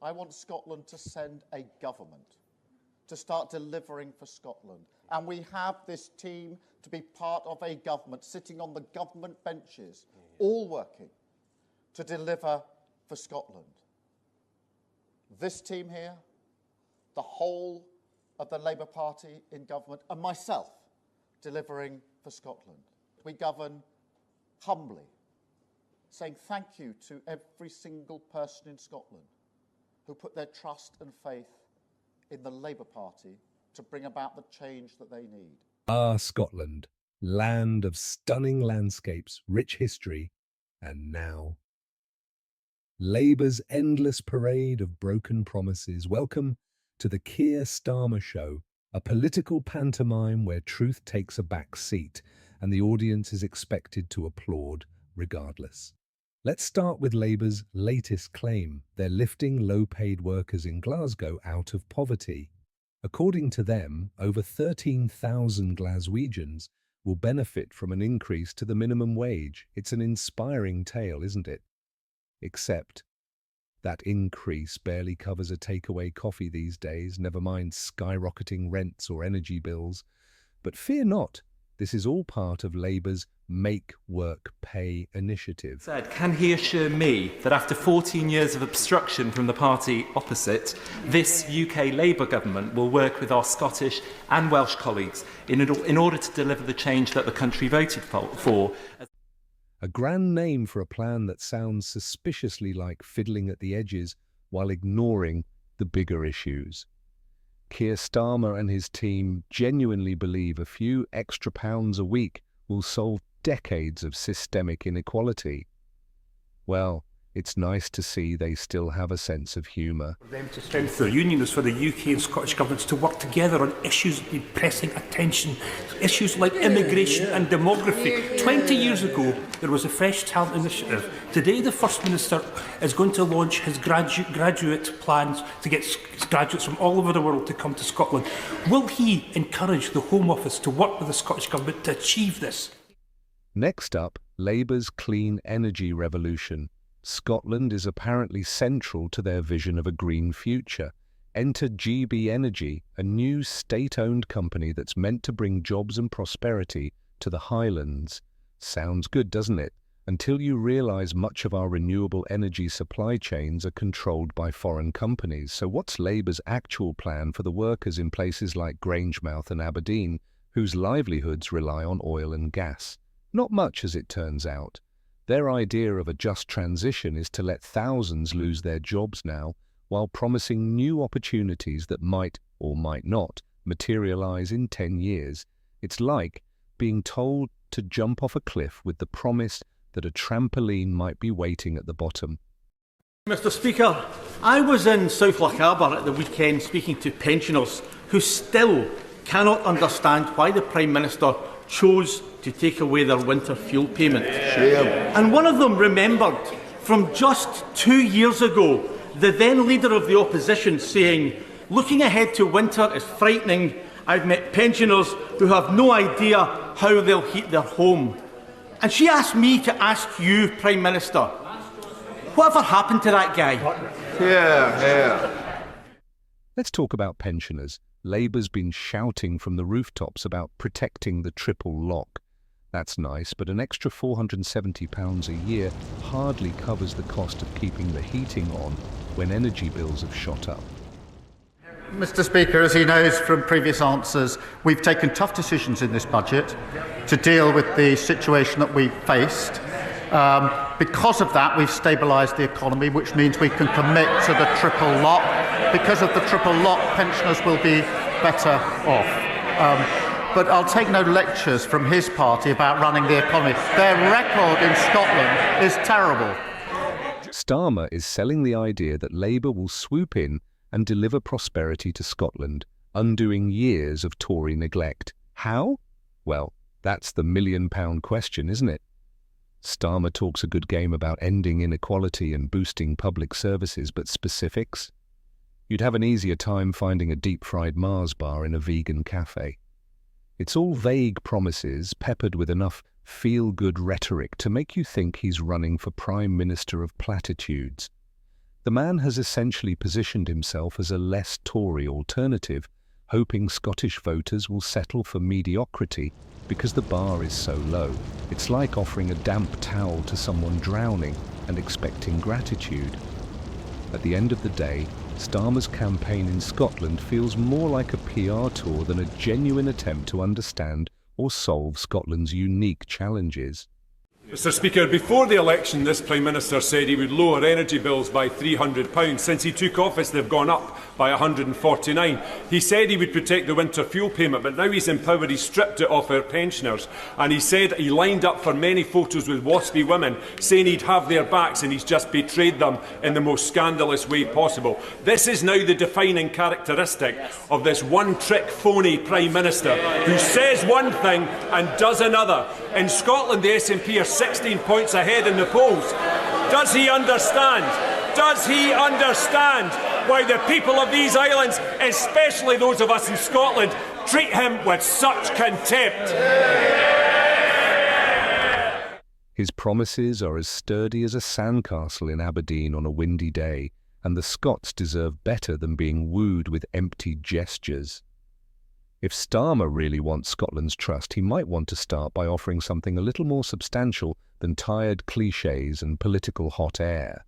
I want Scotland to send a government to start delivering for Scotland. And we have this team to be part of a government, sitting on the government benches, all working to deliver for Scotland. This team here, the whole of the Labour Party in government, and myself delivering for Scotland. We govern humbly, saying thank you to every single person in Scotland who put their trust and faith in the Labour Party to bring about the change that they need. Ah, Scotland, land of stunning landscapes, rich history, and now Labour's endless parade of broken promises. Welcome to the Keir Show, a political pantomime where truth takes a back seat and the audience is expected to applaud regardless. Let's start with Labour's latest claim. They're lifting low-paid workers in Glasgow out of poverty. According to them, over 13,000 Glaswegians will benefit from an increase to the minimum wage. It's an inspiring tale, isn't it? Except that increase barely covers a takeaway coffee these days, never mind skyrocketing rents or energy bills. But fear not, this is all part of Labour's Make Work Pay initiative. Can he assure me that after 14 years of obstruction from the party opposite, this UK Labour government will work with our Scottish and Welsh colleagues in order to deliver the change that the country voted for? A grand name for a plan that sounds suspiciously like fiddling at the edges while ignoring the bigger issues. Keir Starmer and his team genuinely believe a few extra pounds a week will solve decades of systemic inequality. Well, it's nice to see they still have a sense of humour. For them to strengthen their union is for the UK and Scottish governments to work together on issues that need pressing attention. Issues like immigration and demography. 20 years ago, there was a Fresh Talent Initiative. Today, the First Minister is going to launch his graduate plans to get graduates from all over the world to come to Scotland. Will he encourage the Home Office to work with the Scottish Government to achieve this? Next up, Labour's clean energy revolution. Scotland is apparently central to their vision of a green future. Enter GB Energy, a new state-owned company that's meant to bring jobs and prosperity to the Highlands. Sounds good, doesn't it? Until you realise much of our renewable energy supply chains are controlled by foreign companies. So what's Labour's actual plan for the workers in places like Grangemouth and Aberdeen, whose livelihoods rely on oil and gas? Not much, as it turns out. Their idea of a just transition is to let thousands lose their jobs now, while promising new opportunities that might or might not materialise in 10 years. It's like being told to jump off a cliff with the promise that a trampoline might be waiting at the bottom. Mr Speaker, I was in South Lochaber at the weekend speaking to pensioners who still cannot understand why the Prime Minister chose to take away their winter fuel payment. Shame. And one of them remembered from just 2 years ago the then leader of the opposition saying, "Looking ahead to winter is frightening. I've met pensioners who have no idea how they'll heat their home." And she asked me to ask you, Prime Minister, whatever happened to that guy? Yeah. Let's talk about pensioners. Labour's been shouting from the rooftops about protecting the triple lock. That's nice, but an extra £470 a year hardly covers the cost of keeping the heating on when energy bills have shot up. Mr Speaker, as he knows from previous answers, we've taken tough decisions in this budget to deal with the situation that we've faced. Because of that, we've stabilised the economy, which means we can commit to the triple lock. Because of the triple lock, pensioners will be better off. But I'll take no lectures from his party about running the economy. Their record in Scotland is terrible. Starmer is selling the idea that Labour will swoop in and deliver prosperity to Scotland, undoing years of Tory neglect. How? Well, that's the million-pound question, isn't it? Starmer talks a good game about ending inequality and boosting public services, but specifics? You'd have an easier time finding a deep-fried Mars bar in a vegan cafe. It's all vague promises peppered with enough feel-good rhetoric to make you think he's running for Prime Minister of Platitudes. The man has essentially positioned himself as a less Tory alternative, hoping Scottish voters will settle for mediocrity because the bar is so low. It's like offering a damp towel to someone drowning and expecting gratitude. At the end of the day, Starmer's campaign in Scotland feels more like a PR tour than a genuine attempt to understand or solve Scotland's unique challenges. Mr Speaker, before the election this Prime Minister said he would lower energy bills by £300. Since he took office they've gone up by £149. He said he would protect the winter fuel payment, but now he's in power, he's stripped it off our pensioners. And he said he lined up for many photos with waspy women, saying he'd have their backs, and he's just betrayed them in the most scandalous way possible. This is now the defining characteristic of this one-trick phony Prime Minister who says one thing and does another. In Scotland, the SNP are 16 points ahead in the polls. Does he understand? Does he understand why the people of these islands, especially those of us in Scotland, treat him with such contempt? His promises are as sturdy as a sandcastle in Aberdeen on a windy day, and the Scots deserve better than being wooed with empty gestures. If Starmer really wants Scotland's trust, he might want to start by offering something a little more substantial than tired clichés and political hot air.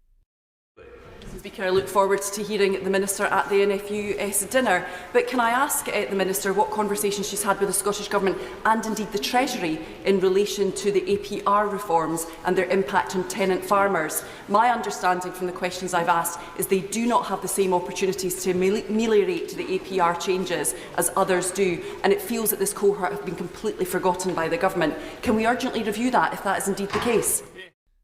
Speaker, I look forward to hearing the Minister at the NFUS dinner. But can I ask the Minister what conversations she's had with the Scottish Government and indeed the Treasury in relation to the APR reforms and their impact on tenant farmers? My understanding from the questions I've asked is they do not have the same opportunities to ameliorate the APR changes as others do, and it feels that this cohort have been completely forgotten by the Government. Can we urgently review that if that is indeed the case?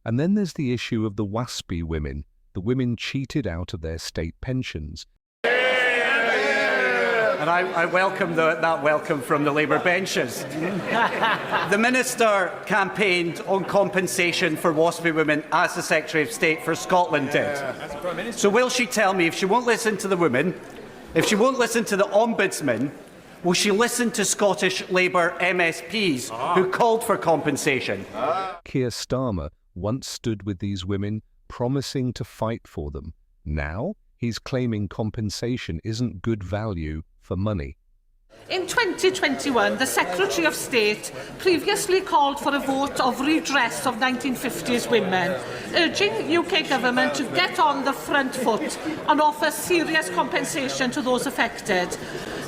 And then there's the issue of the waspy women, the women cheated out of their state pensions. And I welcome that welcome from the Labour benches. The Minister campaigned on compensation for waspy women as the Secretary of State for Scotland did. So will she tell me, if she won't listen to the women, if she won't listen to the Ombudsman, will she listen to Scottish Labour MSPs who called for compensation? Keir Starmer once stood with these women, promising to fight for them. Now he's claiming compensation isn't good value for money. In 2021, the Secretary of State previously called for a vote of redress of 1950s women, urging UK Government to get on the front foot and offer serious compensation to those affected.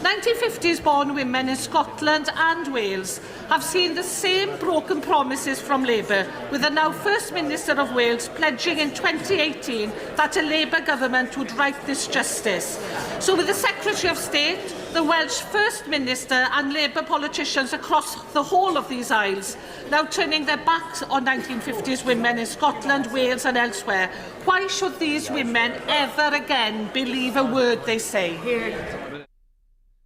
1950s-born women in Scotland and Wales have seen the same broken promises from Labour, with the now First Minister of Wales pledging in 2018 that a Labour government would right this justice. So with the Secretary of State, the Welsh First Minister and Labour politicians across the whole of these isles now turning their backs on 1950s women in Scotland, Wales and elsewhere, why should these women ever again believe a word they say?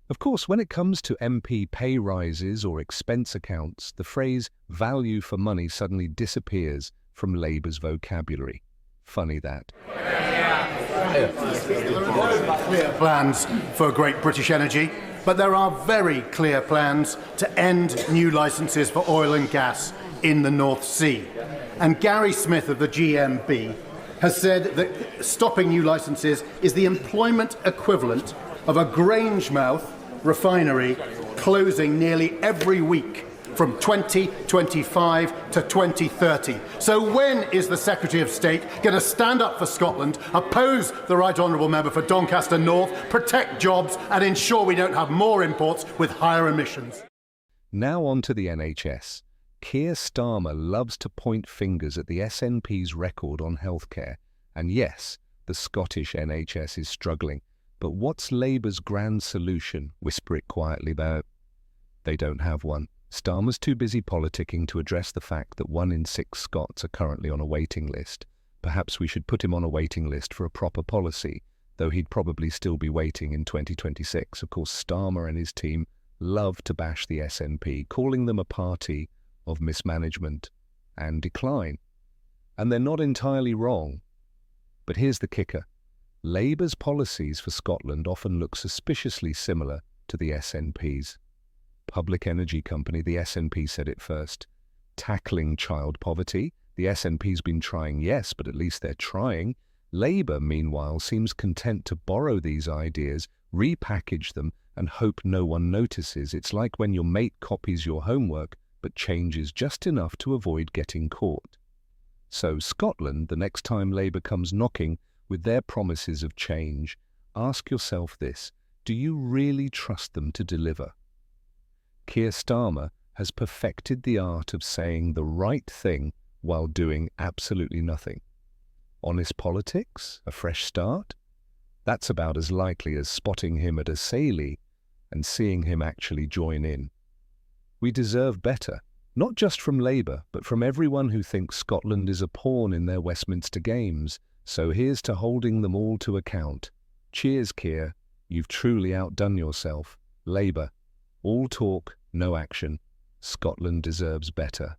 Of course, when it comes to MP pay rises or expense accounts, the phrase value for money suddenly disappears from Labour's vocabulary. Funny that. Clear plans for Great British Energy, but there are very clear plans to end new licences for oil and gas in the North Sea. And Gary Smith of the GMB has said that stopping new licences is the employment equivalent of a Grangemouth refinery closing nearly every week from 2025 to 2030. So when is the Secretary of State going to stand up for Scotland, oppose the Right Honourable Member for Doncaster North, protect jobs and ensure we don't have more imports with higher emissions? Now on to the NHS. Keir Starmer loves to point fingers at the SNP's record on healthcare. And yes, the Scottish NHS is struggling. But what's Labour's grand solution? Whisper it quietly about. They don't have one. Starmer's too busy politicking to address the fact that 1 in 6 Scots are currently on a waiting list. Perhaps we should put him on a waiting list for a proper policy, though he'd probably still be waiting in 2026. Of course, Starmer and his team love to bash the SNP, calling them a party of mismanagement and decline. And they're not entirely wrong. But here's the kicker. Labour's policies for Scotland often look suspiciously similar to the SNP's. Public Energy Company, the SNP said it first. Tackling child poverty, the SNP's been trying, yes, but at least they're trying. Labour, meanwhile, seems content to borrow these ideas, repackage them, and hope no one notices. It's like when your mate copies your homework, but changes just enough to avoid getting caught. So, Scotland, the next time Labour comes knocking with their promises of change, ask yourself this: do you really trust them to deliver? Keir Starmer has perfected the art of saying the right thing while doing absolutely nothing. Honest politics? A fresh start? That's about as likely as spotting him at a Sailie and seeing him actually join in. We deserve better, not just from Labour, but from everyone who thinks Scotland is a pawn in their Westminster games. So here's to holding them all to account. Cheers, Keir. You've truly outdone yourself. Labour, all talk, no action. Scotland deserves better.